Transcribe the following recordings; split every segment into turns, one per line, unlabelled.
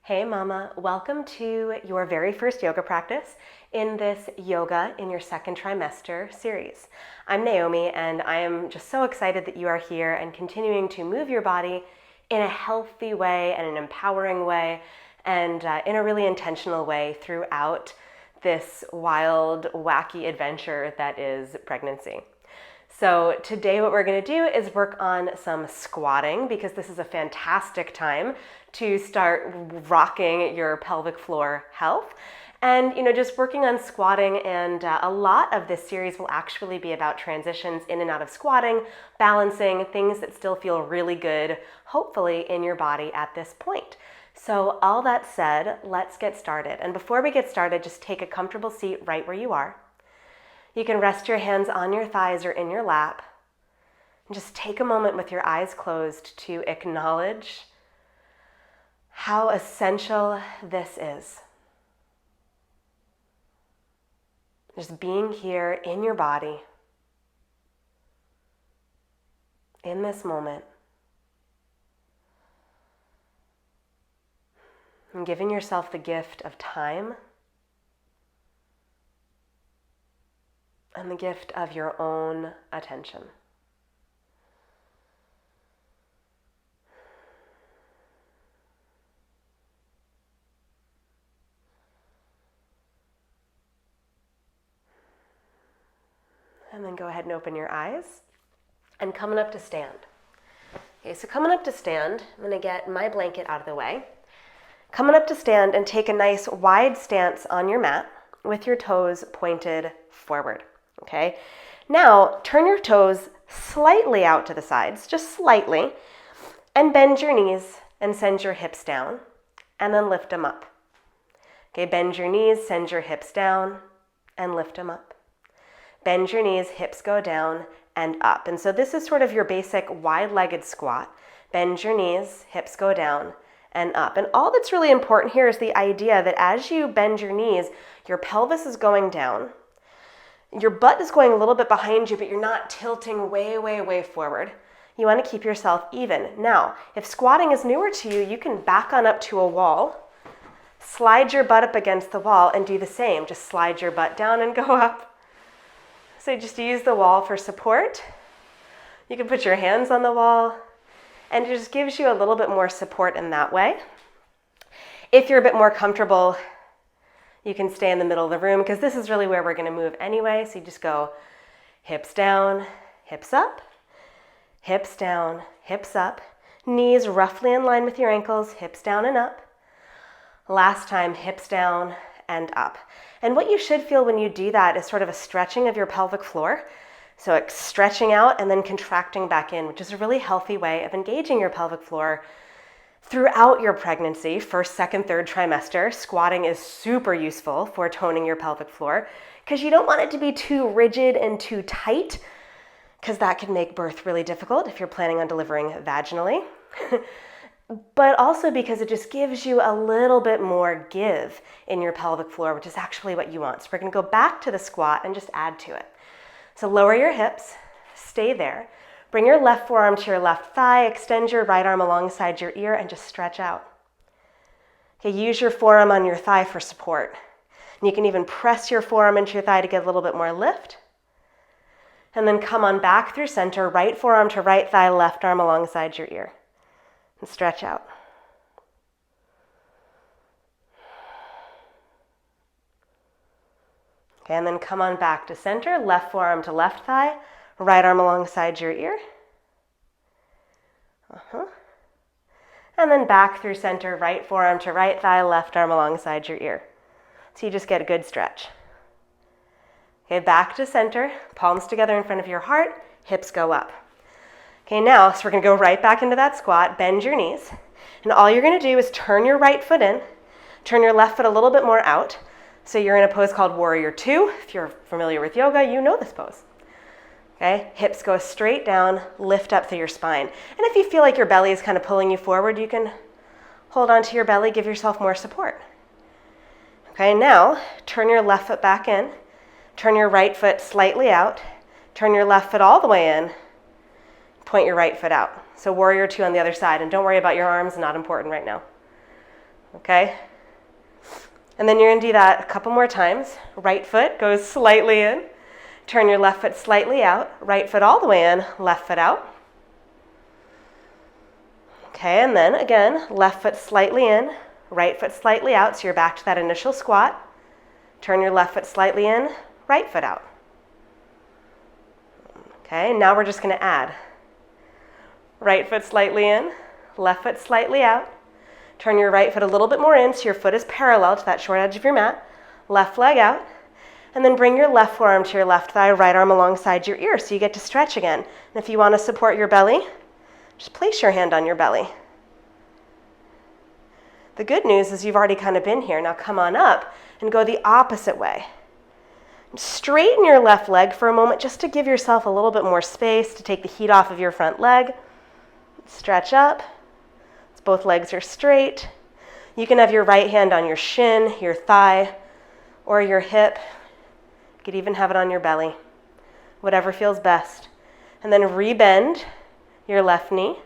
Hey mama, welcome to your very first yoga practice in this Yoga in Your Second Trimester series. I'm Naomi and I am just so excited that you are here and continuing to move your body in a healthy way and an empowering way and in a really intentional way throughout this wild, wacky adventure that is pregnancy. So today what we're going to do is work on some squatting because this is a fantastic time to start rocking your pelvic floor health. And just working on squatting, and a lot of this series will actually be about transitions in and out of squatting, balancing, things that still feel really good, hopefully, in your body at this point. So all that said, let's get started. And before we get started, just take a comfortable seat right where you are. You can rest your hands on your thighs or in your lap. And just take a moment with your eyes closed to acknowledge how essential this is. Just being here in your body, in this moment, and giving yourself the gift of time and the gift of your own attention. And then go ahead and open your eyes and coming up to stand. Okay, so coming up to stand, I'm going to get my blanket out of the way. Coming up to stand and take a nice wide stance on your mat with your toes pointed forward. Okay, now turn your toes slightly out to the sides, just slightly, and bend your knees and send your hips down, and then lift them up. Okay, bend your knees, send your hips down, and lift them up. Bend your knees, hips go down and up. And so this is sort of your basic wide-legged squat. Bend your knees, hips go down and up. And all that's really important here is the idea that as you bend your knees, your pelvis is going down. Your butt is going a little bit behind you, but you're not tilting way, way, way forward. You want to keep yourself even. Now, if squatting is newer to you, you can back on up to a wall, slide your butt up against the wall and do the same. Just slide your butt down and go up. So just use the wall for support. You can put your hands on the wall, and it just gives you a little bit more support in that way. If you're a bit more comfortable, you can stay in the middle of the room because this is really where we're going to move anyway. So you just go hips down, hips up, hips down, hips up, knees roughly in line with your ankles, hips down and up. Last time, hips down and up. And what you should feel when you do that is sort of a stretching of your pelvic floor. So it's stretching out and then contracting back in, which is a really healthy way of engaging your pelvic floor throughout your pregnancy, first, second, third trimester. Squatting is super useful for toning your pelvic floor because you don't want it to be too rigid and too tight because that can make birth really difficult if you're planning on delivering vaginally. But also because it just gives you a little bit more give in your pelvic floor, which is actually what you want. So we're going to go back to the squat and just add to it. So lower your hips, stay there. Bring your left forearm to your left thigh, extend your right arm alongside your ear, and just stretch out. Okay, use your forearm on your thigh for support. And you can even press your forearm into your thigh to get a little bit more lift. And then come on back through center, right forearm to right thigh, left arm alongside your ear. And stretch out. Okay, and then come on back to center, left forearm to left thigh, right arm alongside your ear. And then back through center, right forearm to right thigh, left arm alongside your ear. So you just get a good stretch. Okay, back to center, palms together in front of your heart, hips go up. Okay, now, so we're going to go right back into that squat, bend your knees, and all you're going to do is turn your right foot in, turn your left foot a little bit more out, so you're in a pose called Warrior Two. If you're familiar with yoga, you know this pose. Okay, hips go straight down, lift up through your spine. And if you feel like your belly is kind of pulling you forward, you can hold onto your belly, give yourself more support. Okay, now, turn your left foot back in, turn your right foot slightly out, turn your left foot all the way in, point your right foot out. So Warrior Two on the other side, and don't worry about your arms, not important right now. okay? And then you're gonna do that a couple more times. Right foot goes slightly in, turn your left foot slightly out, right foot all the way in, left foot out. Okay, and then again, left foot slightly in, right foot slightly out, so you're back to that initial squat. Turn your left foot slightly in, right foot out. Okay, now we're just gonna add. Right foot slightly in, left foot slightly out. Turn your right foot a little bit more in so your foot is parallel to that short edge of your mat. Left leg out. And then bring your left forearm to your left thigh, right arm alongside your ear so you get to stretch again. And if you want to support your belly, just place your hand on your belly. The good news is you've already kind of been here. Now come on up and go the opposite way. Straighten your left leg for a moment just to give yourself a little bit more space to take the heat off of your front leg. Stretch up. Both legs are straight. You can have your right hand on your shin, your thigh, or your hip. You could even have it on your belly, whatever feels best. And then rebend your left knee.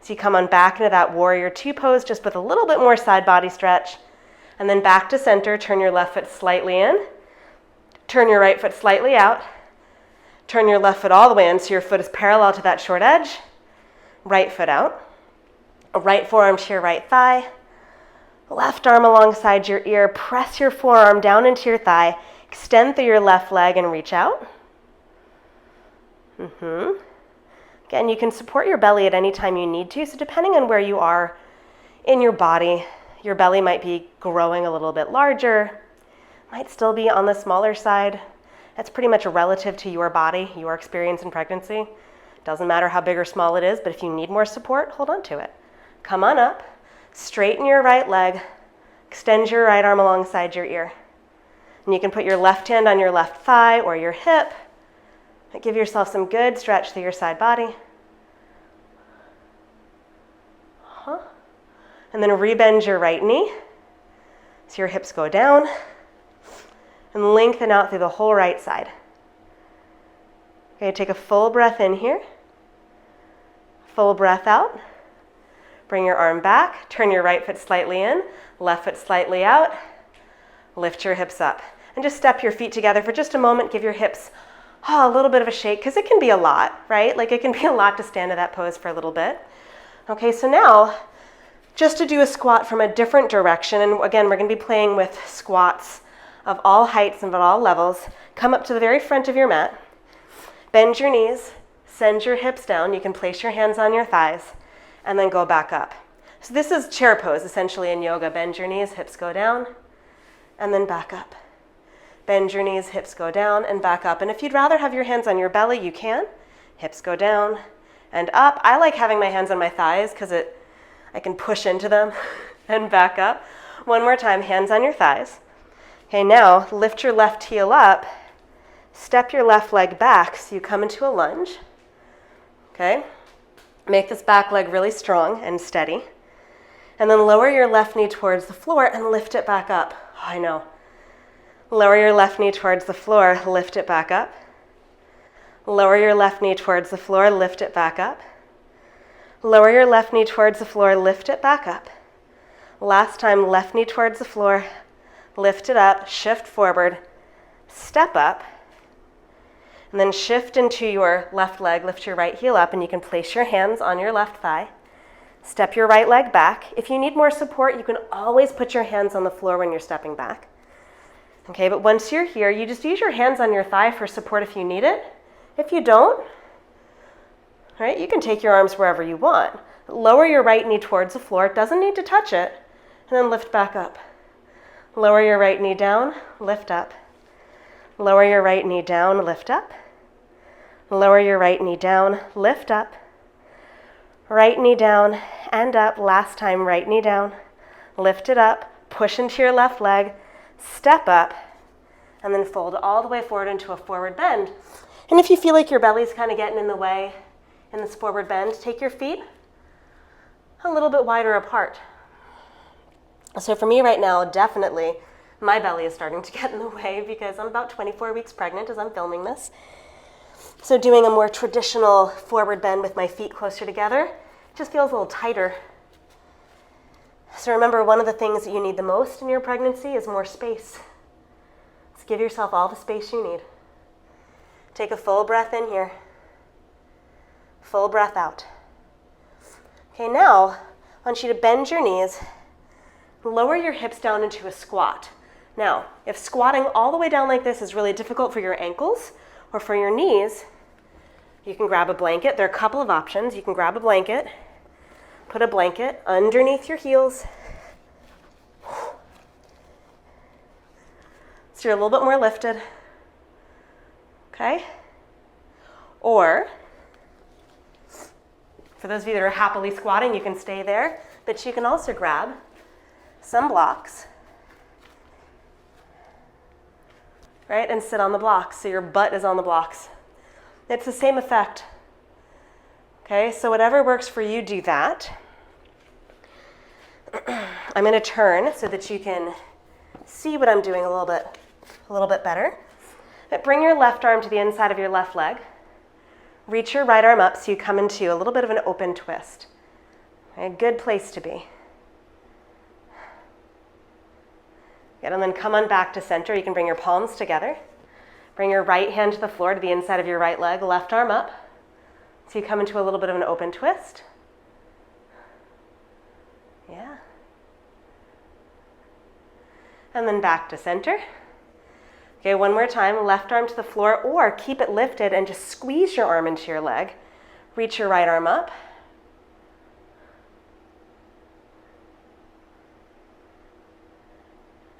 So you come on back into that warrior two pose just with a little bit more side body stretch. And then back to center, turn your left foot slightly in. Turn your right foot slightly out. Turn your left foot all the way in so your foot is parallel to that short edge. Right foot out. Right forearm to your right thigh, left arm alongside your ear, press your forearm down into your thigh, extend through your left leg and reach out. Again, you can support your belly at any time you need to, so depending on where you are in your body, your belly might be growing a little bit larger, might still be on the smaller side. That's pretty much relative to your body, your experience in pregnancy. Doesn't matter how big or small it is, but if you need more support, hold on to it. Come on up, straighten your right leg, extend your right arm alongside your ear. And you can put your left hand on your left thigh or your hip. Give yourself some good stretch through your side body. And then rebend your right knee so your hips go down and lengthen out through the whole right side. Okay, take a full breath in here. Full breath out. Bring your arm back, turn your right foot slightly in, left foot slightly out, lift your hips up. And just step your feet together for just a moment, give your hips a little bit of a shake, because it can be a lot, right? Like it can be a lot to stand in that pose for a little bit. Okay, so now, just to do a squat from a different direction, and again, we're gonna be playing with squats of all heights and of all levels. Come up to the very front of your mat, bend your knees, send your hips down, you can place your hands on your thighs, and then go back up. So this is chair pose, essentially in yoga. Bend your knees, hips go down, and then back up. Bend your knees, hips go down, and back up. And if you'd rather have your hands on your belly, you can. Hips go down and up. I like having my hands on my thighs because I can push into them and back up. One more time, hands on your thighs. Okay, now lift your left heel up, step your left leg back so you come into a lunge. Okay? Make this back leg really strong and steady. And then lower your left knee towards the floor and lift it back up. Oh, I know. Lower your left knee towards the floor, lift it back up. Lower your left knee towards the floor, lift it back up. Lower your left knee towards the floor, lift it back up. Last time, left knee towards the floor, lift it up, shift forward, step up. And then shift into your left leg, lift your right heel up, and you can place your hands on your left thigh. Step your right leg back. If you need more support, you can always put your hands on the floor when you're stepping back. Okay, but once you're here, you just use your hands on your thigh for support if you need it. If you don't, right, you can take your arms wherever you want. Lower your right knee towards the floor. It doesn't need to touch it. And then lift back up. Lower your right knee down, lift up. Lower your right knee down, lift up. Lower your right knee down, lift up. Right knee down and up. Last time, right knee down. Lift it up, push into your left leg, step up, and then fold all the way forward into a forward bend. And if you feel like your belly's kind of getting in the way in this forward bend, take your feet a little bit wider apart. So for me right now, definitely, my belly is starting to get in the way because I'm about 24 weeks pregnant as I'm filming this. So doing a more traditional forward bend with my feet closer together just feels a little tighter. So remember, one of the things that you need the most in your pregnancy is more space. So give yourself all the space you need. Take a full breath in here. Full breath out. Okay, now I want you to bend your knees. Lower your hips down into a squat. Now, if squatting all the way down like this is really difficult for your ankles or for your knees, you can grab a blanket. There are a couple of options. You can grab a blanket, put a blanket underneath your heels. So you're a little bit more lifted. Okay? Or, for those of you that are happily squatting, you can stay there, but you can also grab some blocks, right, and sit on the blocks so your butt is on the blocks. It's the same effect. Okay, so whatever works for you, do that. I'm going to turn so that you can see what I'm doing a little bit better. But bring your left arm to the inside of your left leg. Reach your right arm up so you come into a little bit of an open twist. Okay, a good place to be. Good, and then come on back to center. You can bring your palms together. Bring your right hand to the floor to the inside of your right leg, left arm up. So you come into a little bit of an open twist. Yeah. And then back to center. Okay, one more time, left arm to the floor, or keep it lifted and just squeeze your arm into your leg. Reach your right arm up.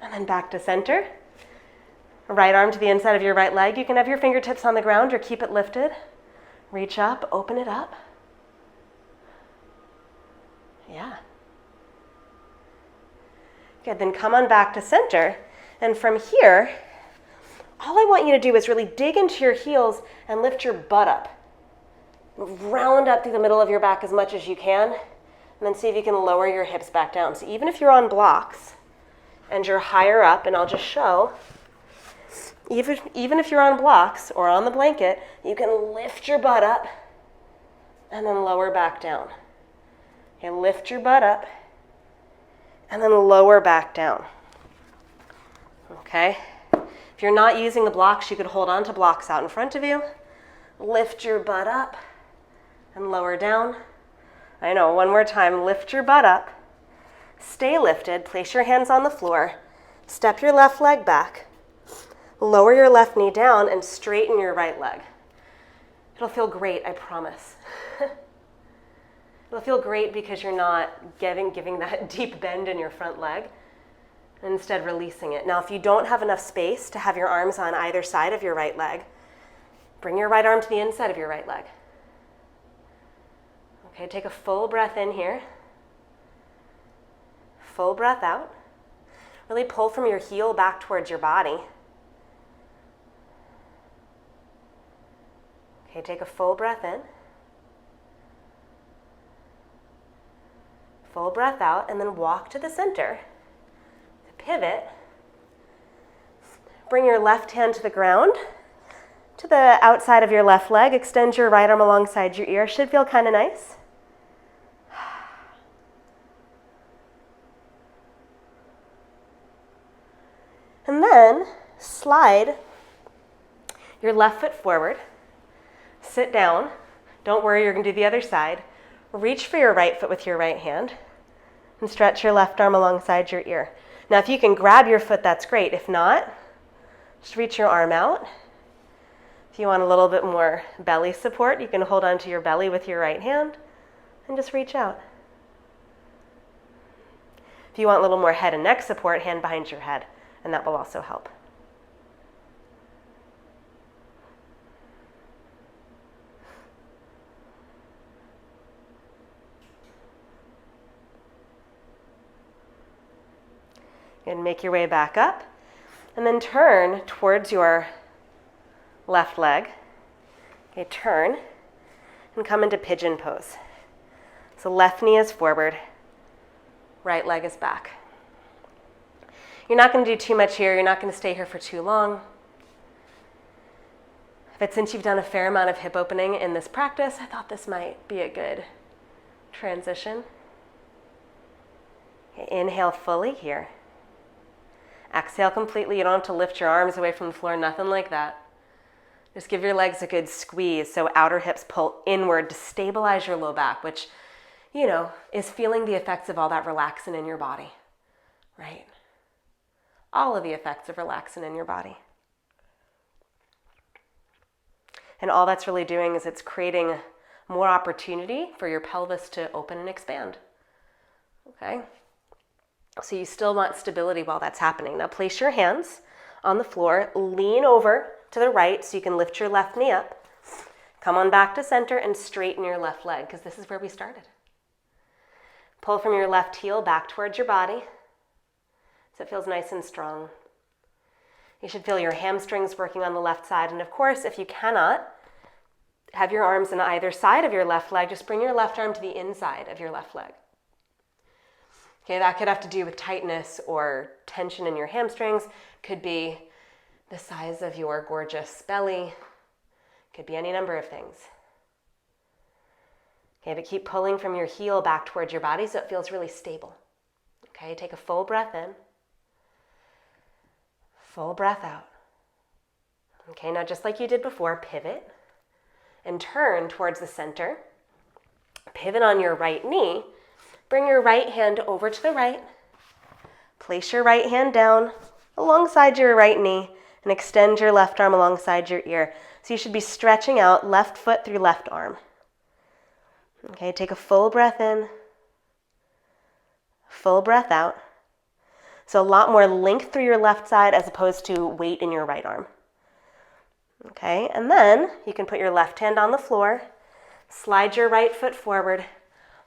And then back to center. Right arm to the inside of your right leg. You can have your fingertips on the ground or keep it lifted. Reach up, open it up. Yeah. Good, then come on back to center. And from here, all I want you to do is really dig into your heels and lift your butt up. Round up through the middle of your back as much as you can, and then see if you can lower your hips back down. So even if you're on blocks and you're higher up, and I'll just show, even if you're on blocks or on the blanket, you can lift your butt up and then lower back down. Okay, lift your butt up and then lower back down. Okay? If you're not using the blocks, you could hold on to blocks out in front of you. Lift your butt up and lower down. I know, one more time. Lift your butt up. Stay lifted. Place your hands on the floor. Step your left leg back. Lower your left knee down and straighten your right leg. It'll feel great, I promise. It'll feel great because you're not giving that deep bend in your front leg, and instead releasing it. Now, if you don't have enough space to have your arms on either side of your right leg, bring your right arm to the inside of your right leg. Okay, take a full breath in here. Full breath out. Really pull from your heel back towards your body. Okay, take a full breath in. Full breath out, and then walk to the center. Pivot. Bring your left hand to the ground, to the outside of your left leg. Extend your right arm alongside your ear. Should feel kind of nice. And then slide your left foot forward. Sit down. Don't worry, you're going to do the other side. Reach for your right foot with your right hand and stretch your left arm alongside your ear. Now, if you can grab your foot, that's great. If not, just reach your arm out. If you want a little bit more belly support, you can hold onto your belly with your right hand and just reach out. If you want a little more head and neck support, hand behind your head, and that will also help. And make your way back up, and then turn towards your left leg. Okay, turn and come into pigeon pose. So left knee is forward, right leg is back. You're not going to do too much here. You're not going to stay here for too long. But since you've done a fair amount of hip opening in this practice, I thought this might be a good transition. Okay, inhale fully here. Exhale completely. You don't have to lift your arms away from the floor, nothing like that. Just give your legs a good squeeze so outer hips pull inward to stabilize your low back, which, is feeling the effects of all that relaxin in your body, right? All of the effects of relaxin in your body. And all that's really doing is it's creating more opportunity for your pelvis to open and expand. Okay? So you still want stability while that's happening. Now place your hands on the floor, lean over to the right so you can lift your left knee up. Come on back to center and straighten your left leg because this is where we started. Pull from your left heel back towards your body so it feels nice and strong. You should feel your hamstrings working on the left side. And of course, if you cannot have your arms on either side of your left leg, just bring your left arm to the inside of your left leg. Okay, that could have to do with tightness or tension in your hamstrings. Could be the size of your gorgeous belly. Could be any number of things. Okay, but keep pulling from your heel back towards your body so it feels really stable. Okay, take a full breath in. Full breath out. Okay, now just like you did before, pivot and turn towards the center. Pivot on your right knee. Bring your right hand over to the right. Place your right hand down alongside your right knee and extend your left arm alongside your ear. So you should be stretching out left foot through left arm. Okay, take a full breath in. Full breath out. So a lot more length through your left side as opposed to weight in your right arm. Okay, and then you can put your left hand on the floor, slide your right foot forward,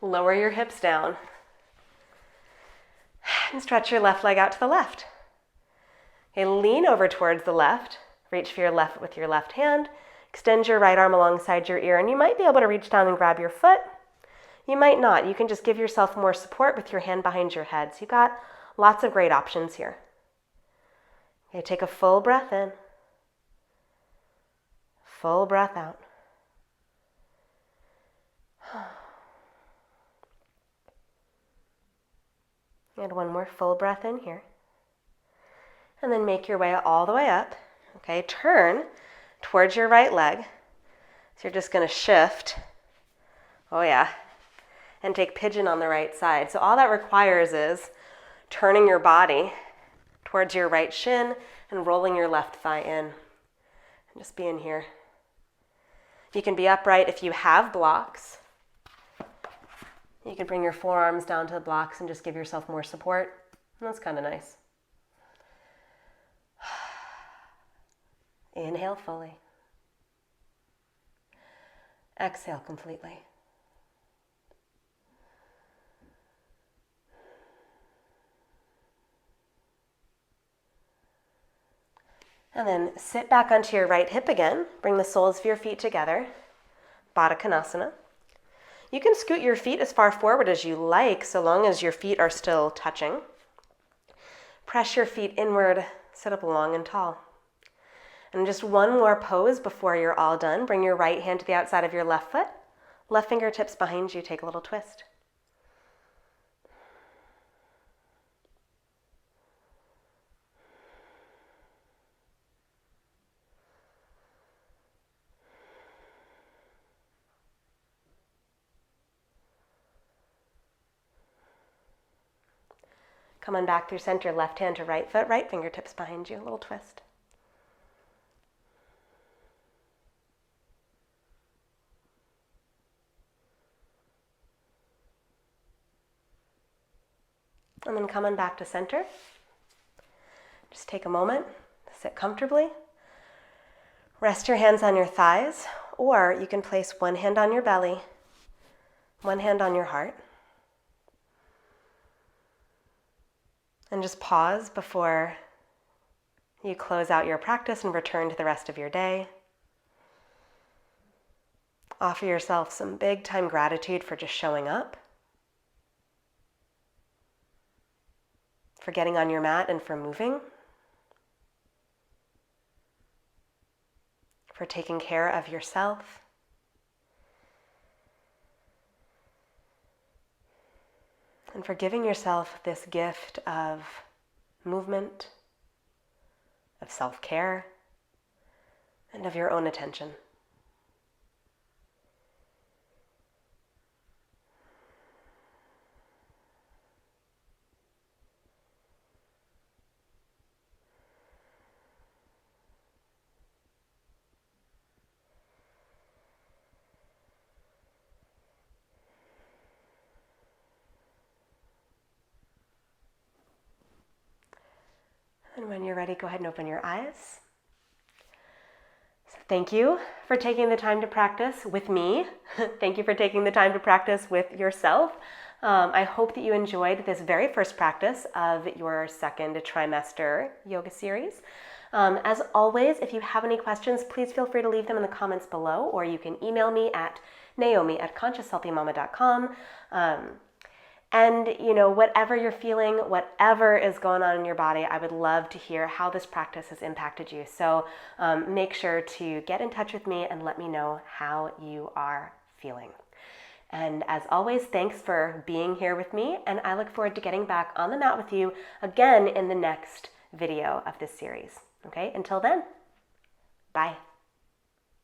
lower your hips down, and stretch your left leg out to the left. Okay, lean over towards the left, reach for your left with your left hand, extend your right arm alongside your ear, and you might be able to reach down and grab your foot. You might not. You can just give yourself more support with your hand behind your head. So you've got lots of great options here. Okay, take a full breath in. Full breath out. And one more full breath in here. And then make your way all the way up. Okay, turn towards your right leg. So you're just going to shift. Oh yeah. And take pigeon on the right side. So all that requires is turning your body towards your right shin and rolling your left thigh in. And just being here. You can be upright if you have blocks. You can bring your forearms down to the blocks and just give yourself more support. And that's kind of nice. Inhale fully. Exhale completely. And then sit back onto your right hip again. Bring the soles of your feet together. Baddha Konasana. You can scoot your feet as far forward as you like, so long as your feet are still touching. Press your feet inward, sit up long and tall. And just one more pose before you're all done. Bring your right hand to the outside of your left foot. Left fingertips behind you, take a little twist. Come on back through center, left hand to right foot, right fingertips behind you, a little twist. And then coming back to center. Just take a moment to sit comfortably. Rest your hands on your thighs, or you can place one hand on your belly, one hand on your heart. And just pause before you close out your practice and return to the rest of your day. Offer yourself some big time gratitude for just showing up, for getting on your mat and for moving, for taking care of yourself. and for giving yourself this gift of movement, of self-care, and of your own attention. And when you're ready, go ahead and open your eyes. So thank you for taking the time to practice with me. Thank you for taking the time to practice with yourself. I hope that you enjoyed this very first practice of your second trimester yoga series. As always, if you have any questions, please feel free to leave them in the comments below, or you can email me at naomi@conscioushealthymama.com. And, whatever you're feeling, whatever is going on in your body, I would love to hear how this practice has impacted you. So make sure to get in touch with me and let me know how you are feeling. And as always, thanks for being here with me, and I look forward to getting back on the mat with you again in the next video of this series. Okay, until then, bye.